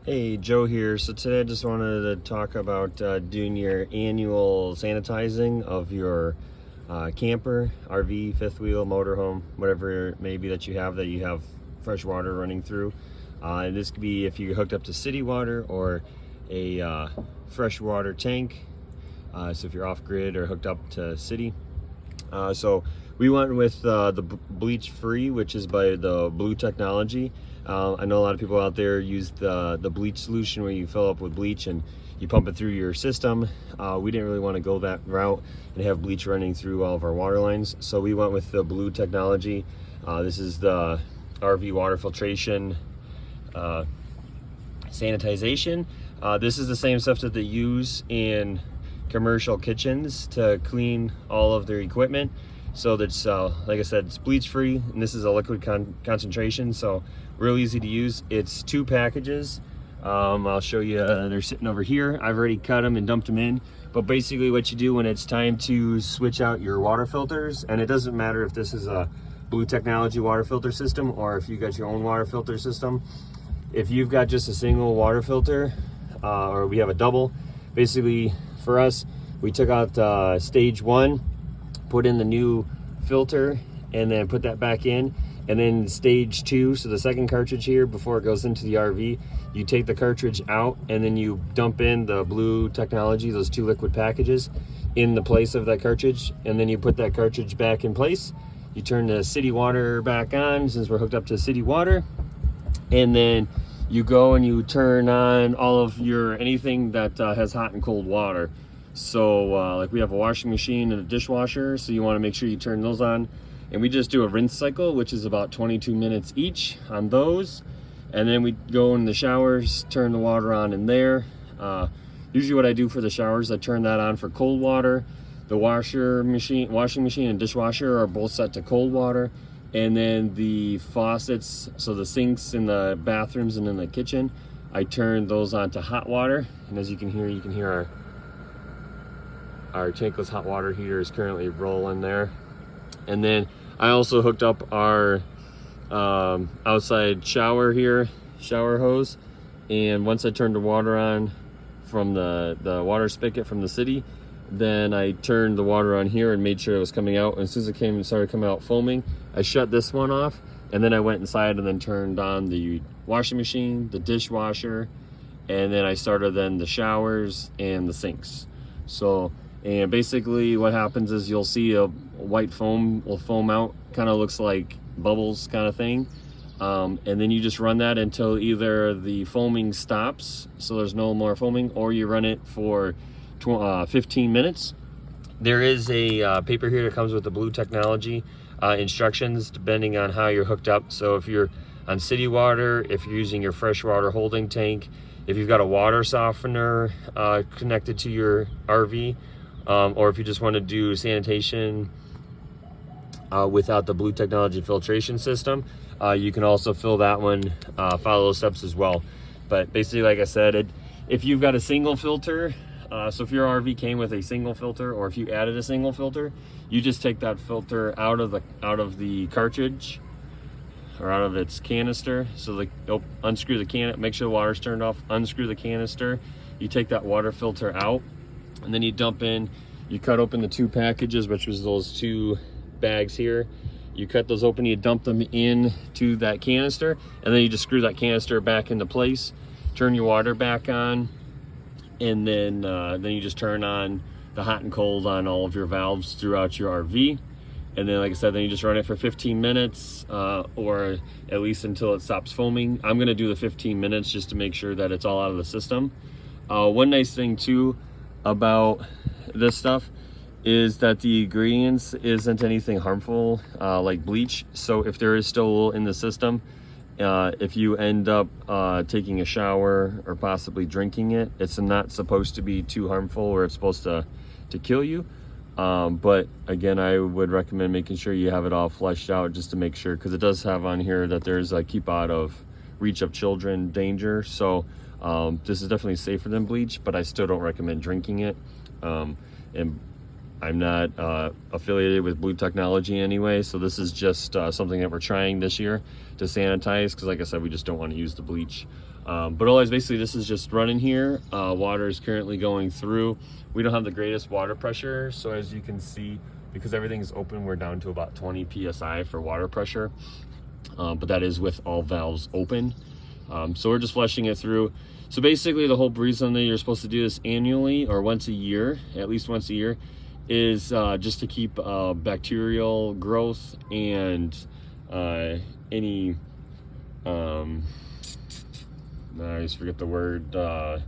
Hey, Joe here. So today I just wanted to talk about doing your annual sanitizing of your camper, RV, fifth wheel, motorhome, whatever it may be that you have fresh water running through. And this could be if you're hooked up to city water or a freshwater tank. So if you're off grid or hooked up to city. So we went with the bleach free, which is by the Blue Technology. I know a lot of people out there use the bleach solution where you fill up with bleach and you pump it through your system. We didn't really want to go that route and have bleach running through all of our water lines, so we went with the Blue Technology. This is the RV water filtration sanitization. This is the same stuff that they use in commercial kitchens to clean all of their equipment. So that's like I said, it's bleach free, and this is a liquid concentration, so real easy to use. It's 2 packages. I'll show you, they're sitting over here. I've already cut them and dumped them in, but basically what you do when it's time to switch out your water filters, and it doesn't matter if this is a Blue Technology water filter system or if you got your own water filter system. If you've got just a single water filter, or we have a double, basically for us, we took out stage 1, put in the new filter, and then put that back in. And then stage 2, so the second cartridge here before it goes into the RV, you take the cartridge out and then you dump in the Blue Technology, those 2 liquid packages, in the place of that cartridge, and then you put that cartridge back in place. You turn the city water back on since we're hooked up to city water, and then you go and you turn on all of your anything that has hot and cold water. So like we have a washing machine and a dishwasher, so you want to make sure you turn those on. And we just do a rinse cycle, which is about 22 minutes each on those. And then we go in the showers, turn the water on in there. Usually what I do for the showers, I turn that on for cold water. The washing machine and dishwasher are both set to cold water. And then the faucets, so the sinks in the bathrooms and in the kitchen, I turn those on to hot water. And as you can hear our tankless hot water heater is currently rolling there. And then I also hooked up our outside shower here, shower hose. And once I turned the water on from the water spigot from the city, then I turned the water on here and made sure it was coming out. And as soon as it started coming out foaming, I shut this one off. And then I went inside and then turned on the washing machine, the dishwasher, and then I started then the showers and the sinks. And basically what happens is you'll see a white foam will foam out, kind of looks like bubbles kind of thing. And then you just run that until either the foaming stops, so there's no more foaming, or you run it for 15 minutes. There is a paper here that comes with the Blue Technology instructions depending on how you're hooked up. So if you're on city water, if you're using your freshwater holding tank, if you've got a water softener connected to your RV, or if you just want to do sanitation without the Blue Technology filtration system, you can also fill that one, follow those steps as well. But basically, like I said, if you've got a single filter, so if your RV came with a single filter, or if you added a single filter, you just take that filter out of the cartridge or out of its canister. So unscrew the can, make sure the water's turned off, unscrew the canister, you take that water filter out, and then you you cut open the 2 packages, which was those 2 bags here. You cut those open, you dump them into that canister, and then you just screw that canister back into place, turn your water back on, and then you just turn on the hot and cold on all of your valves throughout your RV. And then, like I said, then you just run it for 15 minutes, or at least until it stops foaming. I'm gonna do the 15 minutes just to make sure that it's all out of the system. One nice thing too about this stuff is that the ingredients isn't anything harmful like bleach. So if there is still a little in the system, if you end up taking a shower or possibly drinking it, it's not supposed to be too harmful, or it's supposed to kill you. But again, I would recommend making sure you have it all fleshed out just to make sure, because it does have on here that there's a keep out of reach of children danger. So this is definitely safer than bleach, but I still don't recommend drinking it. And I'm not affiliated with Blue Technology anyway, so this is just something that we're trying this year to sanitize, because like I said, we just don't want to use the bleach. But otherwise, basically this is just running here. Water is currently going through. We don't have the greatest water pressure, so as you can see, because everything is open, we're down to about 20 psi for water pressure, but that is with all valves open. So we're just flushing it through. So basically the whole reason that you're supposed to do this annually or once a year, at least once a year, is just to keep bacterial growth and any I always forget the word, the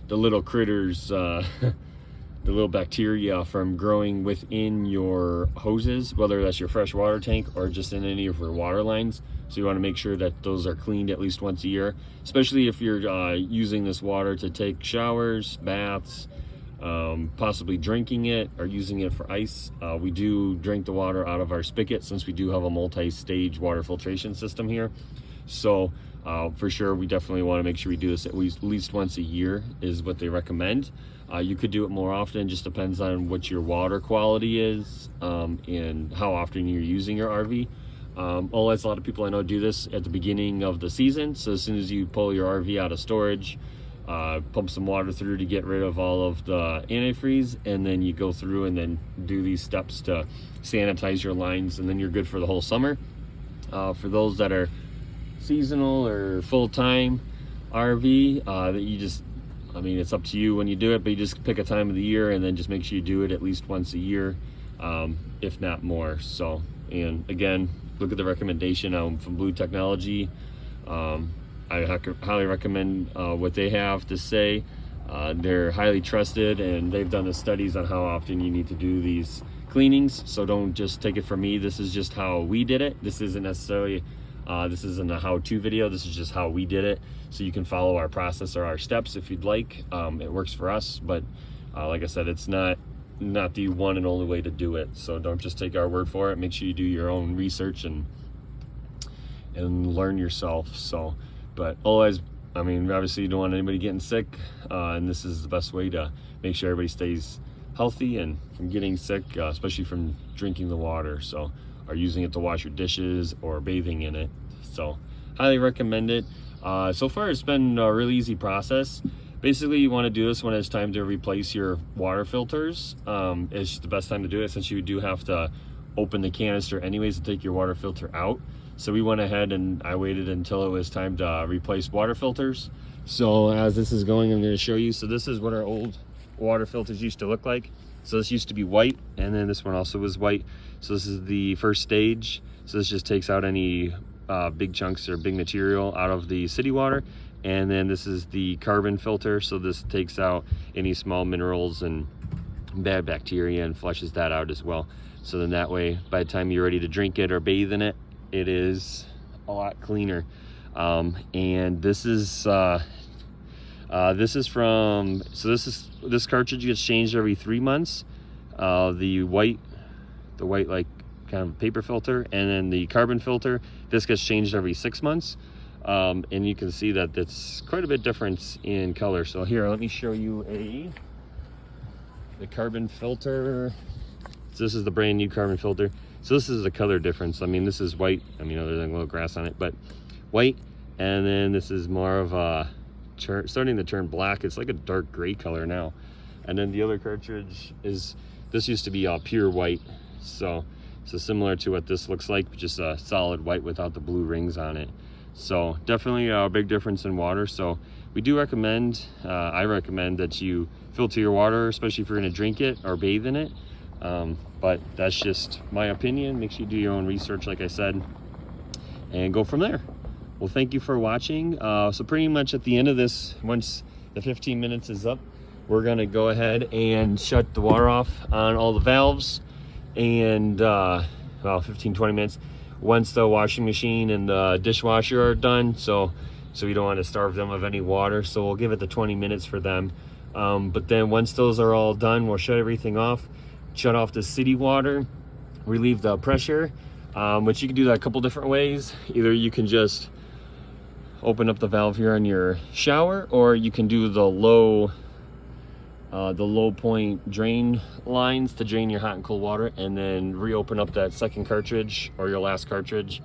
little critters, the little bacteria from growing within your hoses, whether that's your fresh water tank or just in any of your water lines. So you want to make sure that those are cleaned at least once a year, especially if you're using this water to take showers, baths, possibly drinking it or using it for ice. We do drink the water out of our spigot, since we do have a multi-stage water filtration system here. So for sure, we definitely want to make sure we do this at least once a year is what they recommend. You could do it more often, just depends on what your water quality is and how often you're using your RV. Always, a lot of people I know do this at the beginning of the season. So as soon as you pull your RV out of storage, pump some water through to get rid of all of the antifreeze, and then you go through and then do these steps to sanitize your lines, and then you're good for the whole summer. For those that are seasonal or full-time RV, that you just, I mean, it's up to you when you do it, but you just pick a time of the year and then just make sure you do it at least once a year, if not more. So, and again, look at the recommendation from Blue Technology. I highly recommend what they have to say. They're highly trusted, and they've done the studies on how often you need to do these cleanings. So don't just take it from me. This is just how we did it. This isn't necessarily, this isn't a how-to video. This is just how we did it. So you can follow our process or our steps if you'd like. It works for us, but like I said, it's not the one and only way to do it. So don't just take our word for it. Make sure you do your own research and learn yourself. So, but always, I mean, obviously you don't want anybody getting sick, and this is the best way to make sure everybody stays healthy and from getting sick, especially from drinking the water, so, or using it to wash your dishes or bathing in it. So highly recommend it. So far it's been a really easy process. Basically, you want to do this when it's time to replace your water filters. It's the best time to do it, since you do have to open the canister anyways to take your water filter out. So we went ahead and I waited until it was time to replace water filters. So as this is going, I'm going to show you. So this is what our old water filters used to look like. So this used to be white, and then this one also was white. So this is the first stage. So this just takes out any big chunks or big material out of the city water. And then this is the carbon filter. So this takes out any small minerals and bad bacteria and flushes that out as well. So then that way, by the time you're ready to drink it or bathe in it, it is a lot cleaner. And this is from, so this cartridge gets changed every 3 months. The white like kind of paper filter, and then the carbon filter, this gets changed every 6 months. And you can see that it's quite a bit difference in color. So here, let me show you the carbon filter. So this is the brand new carbon filter. So this is the color difference. I mean, this is white. I mean, there's like a little grass on it, but white. And then this is more of a starting to turn black. It's like a dark gray color now. And then the other cartridge is, this used to be pure white. So similar to what this looks like, just a solid white without the blue rings on it. So definitely a big difference in water. So we do recommend, I recommend that you filter your water, especially if you're going to drink it or bathe in it. But that's just my opinion. Make sure you do your own research, like I said, and go from there. Well, thank you for watching. So pretty much at the end of this, once the 15 minutes is up, we're going to go ahead and shut the water off on all the valves. And well, 15-20 minutes once the washing machine and the dishwasher are done, so we don't want to starve them of any water, so we'll give it the 20 minutes for them. But then once those are all done, we'll shut everything off, shut off the city water, relieve the pressure, which you can do that a couple different ways. Either you can just open up the valve here on your shower, or you can do the low the low point drain lines to drain your hot and cold water, and then reopen up that second cartridge or your last cartridge,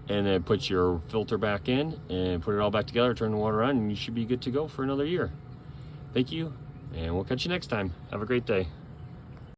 and then put your filter back in and put it all back together, turn the water on, and you should be good to go for another year. Thank you, and we'll catch you next time. Have a great day.